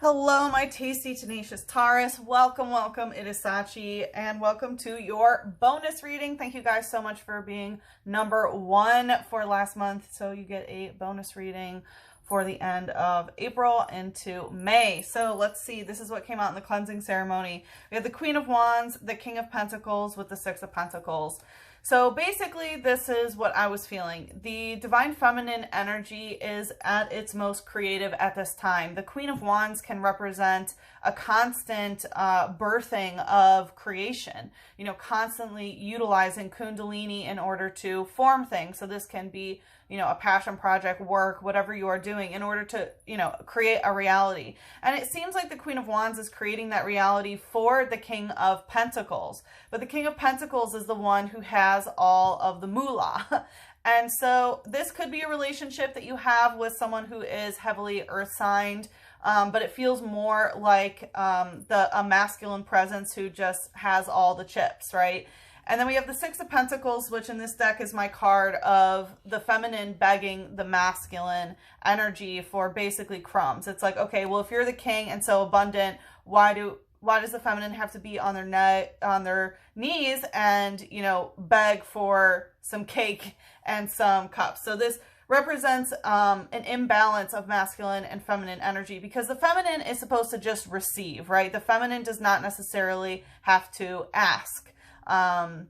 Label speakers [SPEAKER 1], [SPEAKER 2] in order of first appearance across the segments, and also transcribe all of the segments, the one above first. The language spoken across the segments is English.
[SPEAKER 1] Hello, my tasty, tenacious Taurus. Welcome, welcome. It is Sachi, and welcome to your bonus reading. Thank you guys so much for being number one for last month. So you get a bonus reading for the end of April into May. So let's see. This is what came out in the cleansing ceremony. We have the Queen of Wands, the King of Pentacles with the Six of Pentacles. So basically, this is what I was feeling. The divine feminine energy is at its most creative at this time. The Queen of Wands can represent a constant birthing of creation, you know, constantly utilizing Kundalini in order to form things. So this can be, you know, a passion project, work, whatever you are doing in order to, you know, create a reality. And it seems like the Queen of Wands is creating that reality for the King of Pentacles. But the King of Pentacles is the one who has all of the moolah. And so this could be a relationship that you have with someone who is heavily earth signed, but it feels more like a masculine presence who just has all the chips, right? And then we have the Six of Pentacles, which in this deck is my card of the feminine begging the masculine energy for basically crumbs. It's like, okay, well, if you're the king and so abundant, why does the feminine have to be on their knees and, you know, beg for some cake and some cups? So this represents an imbalance of masculine and feminine energy, because the feminine is supposed to just receive, right? The feminine does not necessarily have to ask. And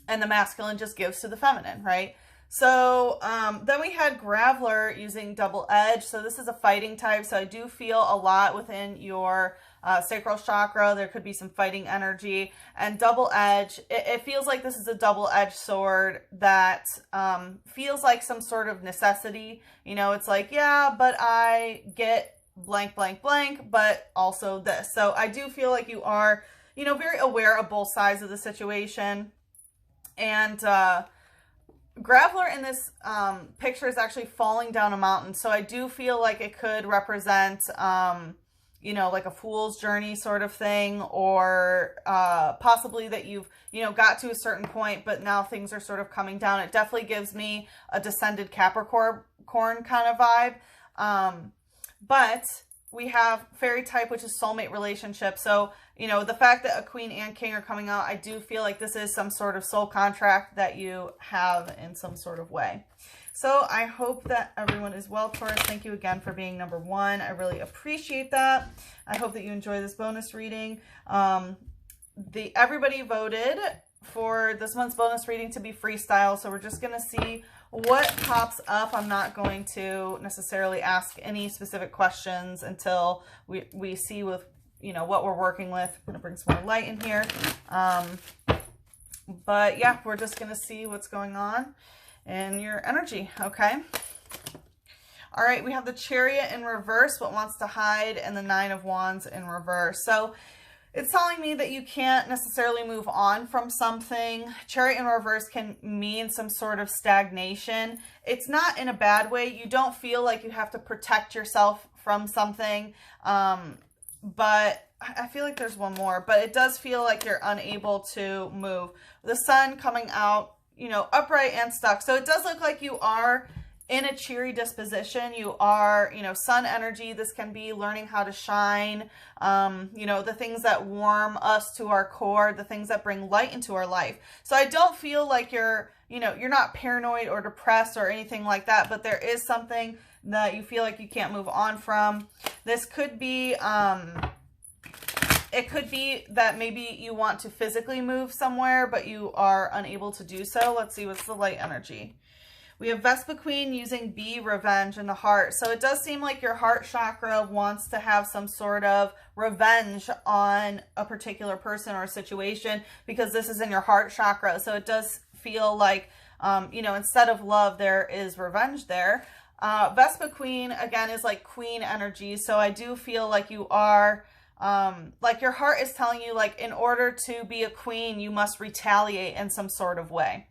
[SPEAKER 1] the masculine just gives to the feminine, right? So then we had Graveler using double edge. So this is a fighting type. So I do feel a lot within your sacral chakra. There could be some fighting energy. And double edge, it feels like this is a double-edged sword that feels like some sort of necessity. You know, it's like, yeah, but I get blank, blank, blank, but also this. So I do feel like you are, you know, very aware of both sides of the situation. And Graveler in this picture is actually falling down a mountain. So I do feel like it could represent, you know, like a fool's journey sort of thing, or possibly that you've, you know, got to a certain point, but now things are sort of coming down. It definitely gives me a descended Capricorn kind of vibe. But we have fairy type, which is soulmate relationship. So, you know, the fact that a queen and king are coming out, I do feel like this is some sort of soul contract that you have in some sort of way. So I hope that everyone is well, Taurus. Thank you again for being number one. I really appreciate that. I hope that you enjoy this bonus reading. Everybody voted for this month's bonus reading to be freestyle. So we're just going to see what pops up. I'm not going to necessarily ask any specific questions until we see with, you know, what we're working with. I'm going to bring some more light in here. But yeah, we're just going to see what's going on in your energy. Okay. All right. We have the Chariot in reverse, what wants to hide, and the Nine of Wands in reverse. So it's telling me that you can't necessarily move on from something. Chariot in reverse can mean some sort of stagnation. It's not in a bad way. You don't feel like you have to protect yourself from something. But I feel like there's one more. But it does feel like you're unable to move. The Sun coming out, you know, upright and stuck. So it does look like you are in a cheery disposition. You are, you know, sun energy. This can be learning how to shine, you know, the things that warm us to our core, the things that bring light into our life. So I don't feel like you're, you know, you're not paranoid or depressed or anything like that, but there is something that you feel like you can't move on from. This could be, it could be that maybe you want to physically move somewhere, but you are unable to do so. Let's see, what's the light energy? We have Vespa Queen using B, revenge in the heart. So it does seem like your heart chakra wants to have some sort of revenge on a particular person or a situation, because this is in your heart chakra. So it does feel like, you know, instead of love, there is revenge there. Vespa Queen, again, is like queen energy. So I do feel like you are, like your heart is telling you, like, in order to be a queen, you must retaliate in some sort of way.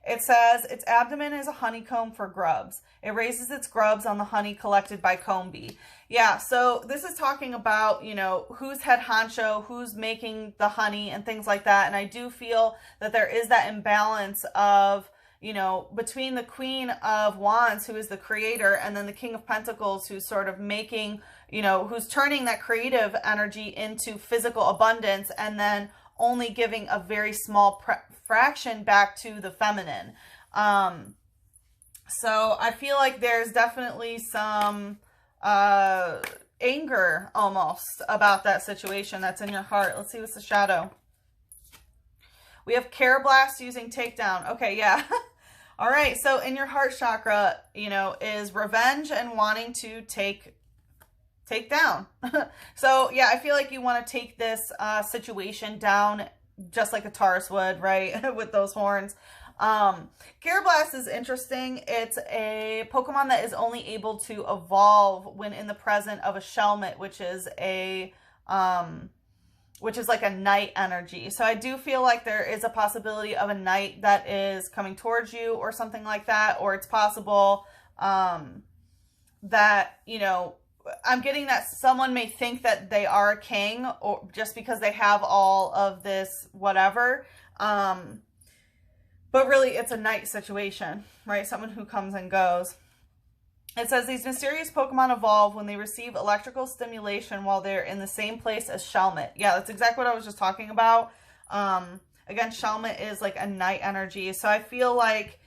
[SPEAKER 1] It says its abdomen is a honeycomb for grubs. It raises its grubs on the honey collected by comb bee. Yeah, so this is talking about, you know, who's head honcho, who's making the honey and things like that. And I do feel that there is that imbalance of, you know, between the Queen of Wands, who is the creator, and then the King of Pentacles, who's sort of making, you know, who's turning that creative energy into physical abundance and then only giving a very small fraction back to the feminine. So I feel like there's definitely some anger almost about that situation that's in your heart. Let's see what's the shadow. We have Care Blast using Takedown. Okay, yeah. All right, so in your heart chakra, you know, is revenge and wanting to take down. So yeah, I feel like you want to take this situation down just like a Taurus would, right? With those horns. Care Blast is interesting. It's a Pokemon that is only able to evolve when in the presence of a Shelmet, which is like a night energy. So I do feel like there is a possibility of a night that is coming towards you or something like that. Or it's possible that, you know, I'm getting that someone may think that they are a king or just because they have all of this whatever. But really it's a night situation, right? Someone who comes and goes. It says these mysterious Pokemon evolve when they receive electrical stimulation while they're in the same place as Shelmet. Yeah, that's exactly what I was just talking about. Again, Shelmet is like a night energy. So I feel like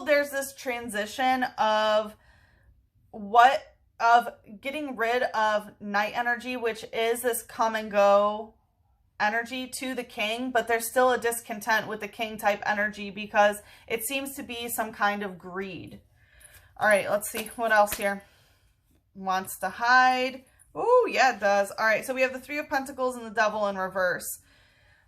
[SPEAKER 1] there's this transition of getting rid of night energy, which is this come and go energy, to the king, but there's still a discontent with the king type energy because it seems to be some kind of greed. All right, let's see what else here. Wants to hide. Oh, yeah, it does. All right, so we have the Three of Pentacles and the Devil in reverse.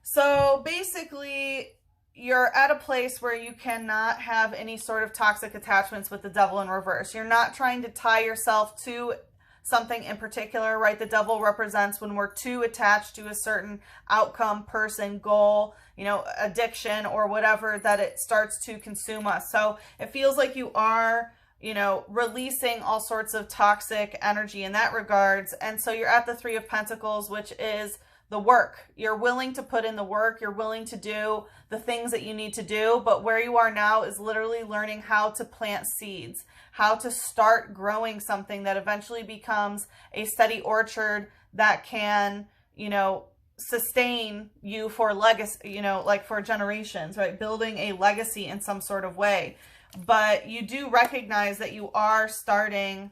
[SPEAKER 1] So basically, you're at a place where you cannot have any sort of toxic attachments with the Devil in reverse. You're not trying to tie yourself to something in particular, right? The Devil represents when we're too attached to a certain outcome, person, goal, you know, addiction or whatever, that it starts to consume us. So it feels like you are, you know, releasing all sorts of toxic energy in that regards. And so you're at the Three of Pentacles, which is the work. You're willing to put in the work. You're willing to do the things that you need to do. But where you are now is literally learning how to plant seeds, how to start growing something that eventually becomes a steady orchard that can, you know, sustain you for legacy, you know, like for generations, right? Building a legacy in some sort of way. But you do recognize that you are starting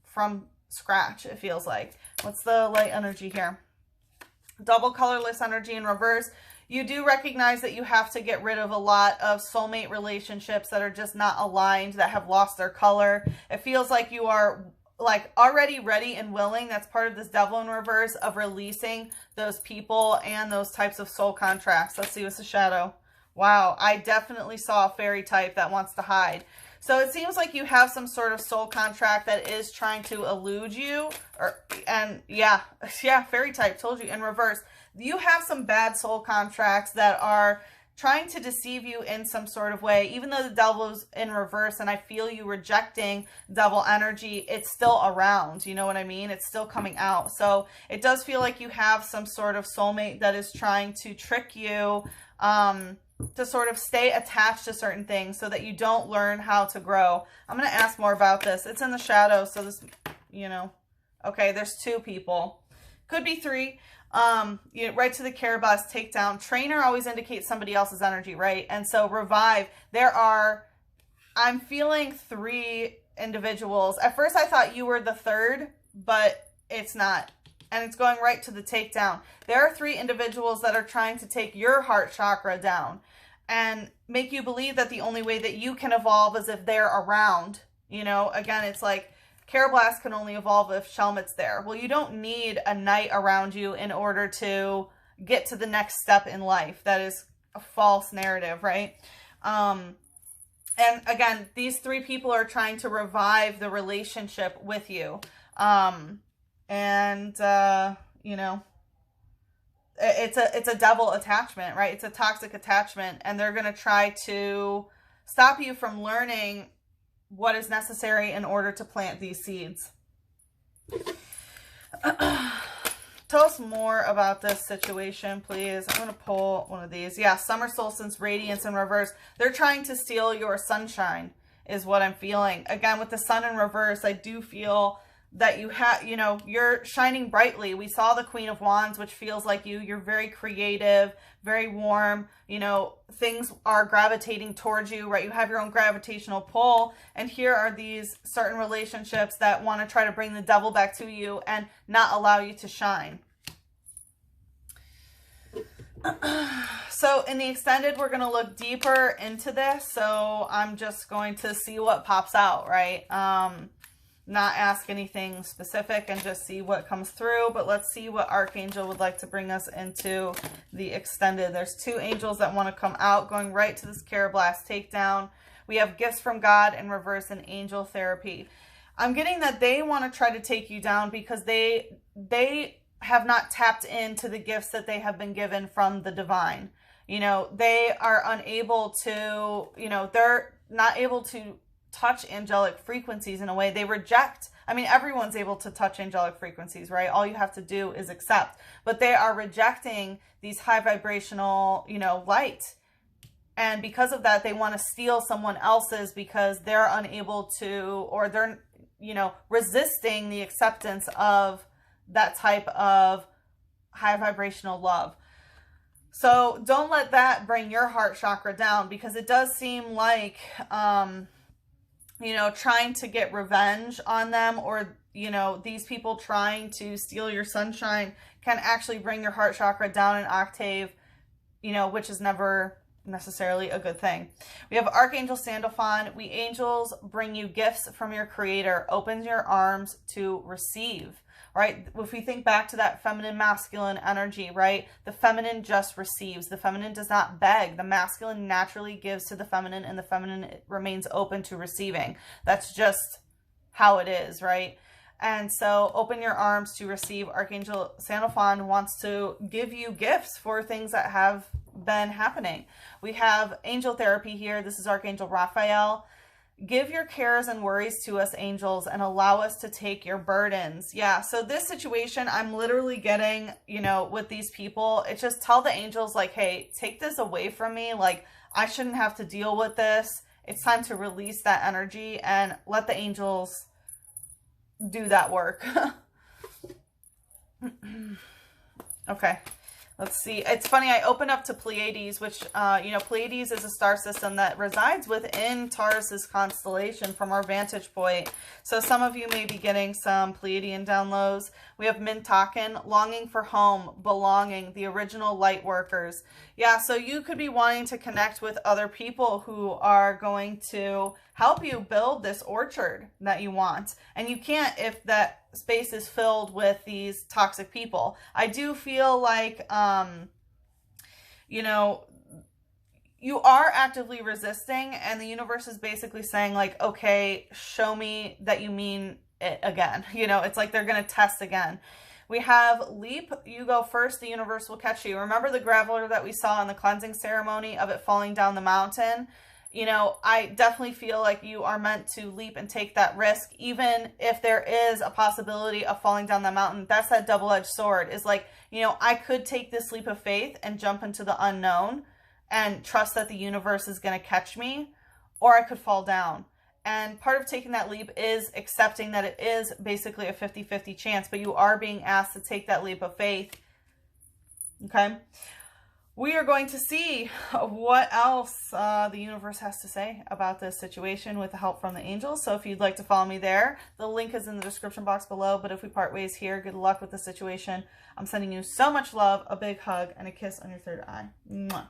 [SPEAKER 1] from scratch, it feels like. What's the light energy here? Double colorless energy in reverse. You do recognize that you have to get rid of a lot of soulmate relationships that are just not aligned, that have lost their color. It feels like you are like already ready and willing. That's part of this Devil in reverse, of releasing those people and those types of soul contracts. Let's see what's the shadow. Wow, I definitely saw a fairy type that wants to hide. So it seems like you have some sort of soul contract that is trying to elude you. Yeah, fairy type, told you, in reverse. You have some bad soul contracts that are trying to deceive you in some sort of way. Even though the Devil's in reverse and I feel you rejecting Devil energy, it's still around. You know what I mean? It's still coming out. So it does feel like you have some sort of soulmate that is trying to trick you, to sort of stay attached to certain things so that you don't learn how to grow. I'm going to ask more about this. It's in the shadow, so this, you know, okay, there's two people. Could be three. You know, right to the Care Blast Takedown. Trainer always indicates somebody else's energy, right? And so Revive, I'm feeling three individuals. At first I thought you were the third, but it's not. And it's going right to the takedown. There are three individuals that are trying to take your heart chakra down and make you believe that the only way that you can evolve is if they're around. You know, again, it's like Care Blast can only evolve if Shelmet's there. Well, you don't need a knight around you in order to get to the next step in life. That is a false narrative, right? And again, these three people are trying to revive the relationship with you. You know, it's a devil attachment, right? It's a toxic attachment, and they're going to try to stop you from learning what is necessary in order to plant these seeds. Tell us more about this situation, please. I'm going to pull one of these. Yeah, Summer Solstice Radiance in reverse. They're trying to steal your sunshine. is what I'm feeling. Again, with the sun in reverse, I do feel that you have, you know, you're shining brightly. We saw the Queen of Wands, which feels like you're very creative, very warm, you know, things are gravitating towards you, right? You have your own gravitational pull. And here are these certain relationships that want to try to bring the devil back to you and not allow you to shine. So in the extended, we're going to look deeper into this. So I'm just going to see what pops out, right? Not ask anything specific and just see what comes through. But let's see what Archangel would like to bring us into the extended. There's two angels that want to come out, going right to this Carablast takedown. We have gifts from God in reverse and angel therapy. I'm getting that they want to try to take you down because they have not tapped into the gifts that they have been given from the divine. You know, they are unable to, you know, they're not able to touch angelic frequencies in a way. They reject. I mean, everyone's able to touch angelic frequencies, right? All you have to do is accept. But they are rejecting these high vibrational, you know, light. And because of that, they want to steal someone else's because they're unable to, or they're, you know, resisting the acceptance of that type of high vibrational love. So don't let that bring your heart chakra down, because it does seem like, you know, trying to get revenge on them, or, you know, these people trying to steal your sunshine can actually bring your heart chakra down an octave, you know, which is never necessarily a good thing. We have Archangel Sandalphon. We angels bring you gifts from your creator. Open your arms to receive. Right? If we think back to that feminine masculine energy, right? The feminine just receives. The feminine does not beg. The masculine naturally gives to the feminine, and the feminine remains open to receiving. That's just how it is, right? And so open your arms to receive. Archangel Sandalphon wants to give you gifts for things that have been happening. We have angel therapy here. This is Archangel Raphael. Give your cares and worries to us, angels, and allow us to take your burdens. Yeah, so this situation, I'm literally getting, you know, with these people, it's just tell the angels, like, hey, take this away from me. Like, I shouldn't have to deal with this. It's time to release that energy and let the angels do that work. Okay. Let's see. It's funny, I opened up to Pleiades, which, you know, Pleiades is a star system that resides within Taurus's constellation from our vantage point. So some of you may be getting some Pleiadian downloads. We have Mintaken, longing for home, belonging, the original light workers. Yeah, so you could be wanting to connect with other people who are going to help you build this orchard that you want. And you can't if that space is filled with these toxic people. I do feel like, you know, you are actively resisting, and the universe is basically saying, like, okay, show me that you mean it again. You know, it's like they're going to test again. We have leap, you go first, the universe will catch you. Remember the graveler that we saw in the cleansing ceremony of it falling down the mountain? You know, I definitely feel like you are meant to leap and take that risk, even if there is a possibility of falling down the mountain. That's that double-edged sword. Is like, you know, I could take this leap of faith and jump into the unknown and trust that the universe is going to catch me, or I could fall down. And part of taking that leap is accepting that it is basically a 50-50 chance, but you are being asked to take that leap of faith. Okay? We are going to see what else the universe has to say about this situation with the help from the angels. So if you'd like to follow me there, the link is in the description box below. But if we part ways here, good luck with the situation. I'm sending you so much love, a big hug, and a kiss on your third eye. Mwah.